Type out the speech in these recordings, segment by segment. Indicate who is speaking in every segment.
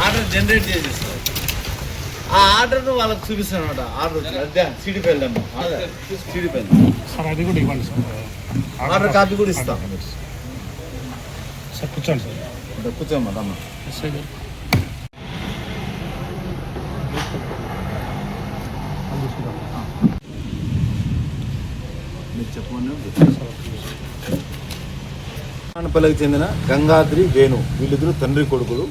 Speaker 1: Order generate చేసేస్తారు. ఆ ఆర్డర్ను వాళ్ళకి చూపిస్తాను అనమాట. ఆర్డర్ వచ్చింది అదే సిడిపి వెళ్దాము, సిడిపి వెళ్దాం
Speaker 2: సార్. అది కూడా ఇవ్వండి సార్.
Speaker 1: ఆర్డర్ కాపీ కూడా ఇస్తాం
Speaker 2: సార్. కూర్చోండి సార్.
Speaker 1: కూర్చోమ్మా అమ్మ.
Speaker 2: ఎస్ఐ గారు
Speaker 1: మీరు చెప్పండి. పల్లెకి చెందిన గంగాద్రి, వేణు వీళ్ళిద్దరు తండ్రి కొడుకులు.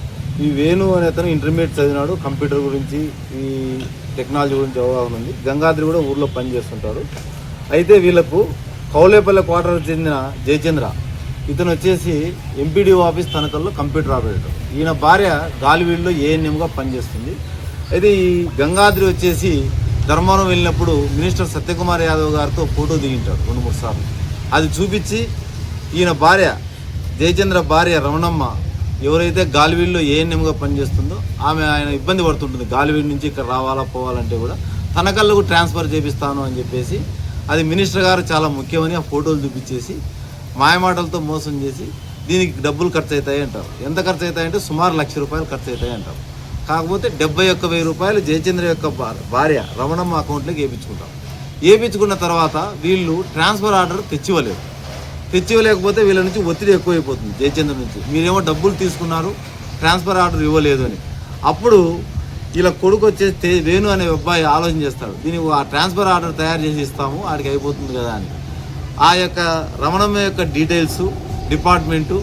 Speaker 1: ఈ వేణు అనే అతను ఇంటర్మీడియట్ చదివినాడు. కంప్యూటర్ గురించి, ఈ టెక్నాలజీ గురించి అవగాహన ఉంది. గంగాద్రి కూడా ఊర్లో పనిచేస్తుంటాడు. అయితే వీళ్ళకు కౌలేపల్లె క్వార్టర్ చెందిన జయచంద్ర, ఇతను వచ్చేసి ఎంపీడీఓ ఆఫీస్ తనకల్లో కంప్యూటర్ ఆపరేటర్. ఈయన భార్య గాలివీడులో ఏఎన్ఎంగా పనిచేస్తుంది. అయితే ఈ గంగాద్రి వచ్చేసి ధర్మవరం వెళ్ళినప్పుడు మినిస్టర్ సత్యకుమార్ యాదవ్ గారితో ఫోటో దిగింటాడు 2-3 సార్లు. అది చూపించి ఈయన భార్య జయచంద్ర భార్య రమణమ్మ ఎవరైతే గాలివీడులో ఏఎన్ఎంగా పనిచేస్తుందో ఆయన ఇబ్బంది పడుతుంటుంది. గాలివీడు నుంచి ఇక్కడ రావాలా పోవాలంటే కూడా తనకల్లకు ట్రాన్స్ఫర్ చేపిస్తాను అని చెప్పేసి, అది మినిస్టర్ గారు చాలా ముఖ్యమని ఆ ఫోటోలు చూపించేసి మాయమాటలతో మోసం చేసి దీనికి డబ్బులు ఖర్చు అవుతాయి అంటారు. ఎంత ఖర్చు అవుతాయంటే సుమారు ₹1,00,000 ఖర్చు అవుతాయి అంటారు. కాకపోతే 71,000 రూపాయలు జయచంద్ర యొక్క భార్య రమణమ్మ అకౌంట్లోకి వేయించుకుంటాం. వేయించుకున్న తర్వాత వీళ్ళు ట్రాన్స్ఫర్ ఆర్డర్ తెచ్చివ్వలేకపోతే వీళ్ళ నుంచి ఒత్తిడి ఎక్కువైపోతుంది జయచంద్ర నుంచి. మీరేమో డబ్బులు తీసుకున్నారు, ట్రాన్స్ఫర్ ఆర్డర్ ఇవ్వలేదు అని. అప్పుడు వీళ్ళ కొడుకు వచ్చేసి వేణు అనే అబ్బాయి ఆలోచన చేస్తాడు, దీనికి ఆ ట్రాన్స్ఫర్ ఆర్డర్ తయారు చేసి ఇస్తాము, ఆడికి అయిపోతుంది కదా అని. ఆ యొక్క రమణమ్మ యొక్క డీటెయిల్స్, డిపార్ట్మెంటు,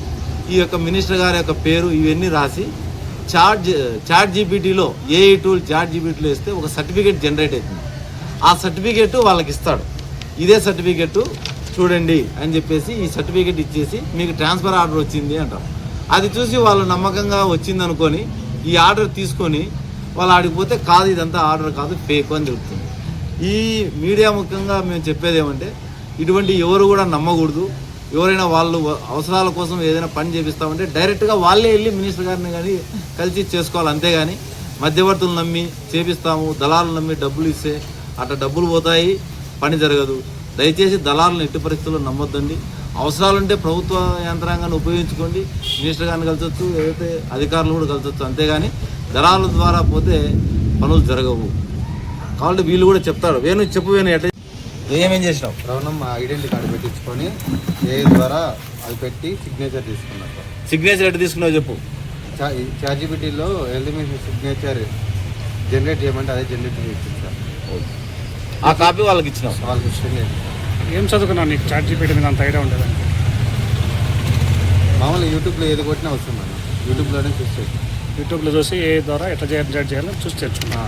Speaker 1: ఈ యొక్క మినిస్టర్ గారి యొక్క పేరు ఇవన్నీ రాసి చాట్ జీపీటీలో, ఏఐ టూల్ చాట్ జీపీటీలో వేస్తే ఒక సర్టిఫికేట్ జనరేట్ అవుతుంది. ఆ సర్టిఫికేట్ వాళ్ళకి ఇస్తాడు. ఇదే సర్టిఫికేట్ చూడండి అని చెప్పేసి ఈ సర్టిఫికేట్ ఇచ్చేసి మీకు ట్రాన్స్ఫర్ ఆర్డర్ వచ్చింది అంటారు. అది చూసి వాళ్ళు నమ్మకంగా వచ్చింది అనుకొని ఈ ఆర్డర్ తీసుకొని వాళ్ళు ఆడిపోతే కాదు, ఇదంతా ఆర్డర్ కాదు, ఫేక్ అని తెలుస్తుంది. ఈ మీడియా ముఖ్యంగా మేము చెప్పేది ఏమంటే ఇటువంటి ఎవరు కూడా నమ్మకూడదు. ఎవరైనా వాళ్ళు అవసరాల కోసం ఏదైనా పని చేపిస్తామంటే డైరెక్ట్గా వాళ్ళే వెళ్ళి మినిస్టర్ గారిని కానీ కలిసి చేసుకోవాలి. అంతేగాని మధ్యవర్తులు నమ్మి చేపిస్తాము, దళాలు నమ్మి డబ్బులు ఇస్తే అట్లా డబ్బులు పోతాయి, పని జరగదు. దయచేసి దళాలను ఎట్టి పరిస్థితుల్లో నమ్మొద్దండి. అవసరాలుంటే ప్రభుత్వ యంత్రాంగాన్ని ఉపయోగించుకోండి, మినిస్టర్ గారిని కలిసొచ్చు, ఏదైతే అధికారులు కూడా కలిసొచ్చు. అంతేగాని దళాల ద్వారా పోతే పనులు జరగవు. కాబట్టి వీళ్ళు కూడా చెప్తారు. వేణు చెప్పు, వేణు ఎట్లా ఏమేం చేసినావు?
Speaker 3: రమణమ్మ ఐడెంటిటీ కార్డు పెట్టించుకొని ఏ ద్వారా అది పెట్టి సిగ్నేచర్ తీసుకున్నారు.
Speaker 1: సిగ్నేచర్ ఎట్లా తీసుకున్నావు చెప్పు.
Speaker 3: చాట్‌జీపీటీలో ఎలిమినేషన్ సిగ్నేచర్ జనరేట్ చేయమంటే అదే జనరేట్ చేయించారు సార్.
Speaker 1: ఆ కాపీ వాళ్ళకి ఇచ్చినావు?
Speaker 3: వాళ్ళకి ఇష్టం లేదు.
Speaker 2: ఏం చదువుకున్నావు? నీకు చాట్‌జీపీటీ మీద అంత ఐడియా ఉండేదానికి?
Speaker 3: మామూలుగా యూట్యూబ్లో ఏది కొట్టినా వస్తుంది మనం, యూట్యూబ్లోనే చూసి
Speaker 2: యూట్యూబ్లో చూసి ఏ ద్వారా ఎట్లా జనరేట్ చేయాలని చూసి తెచ్చుకున్నా.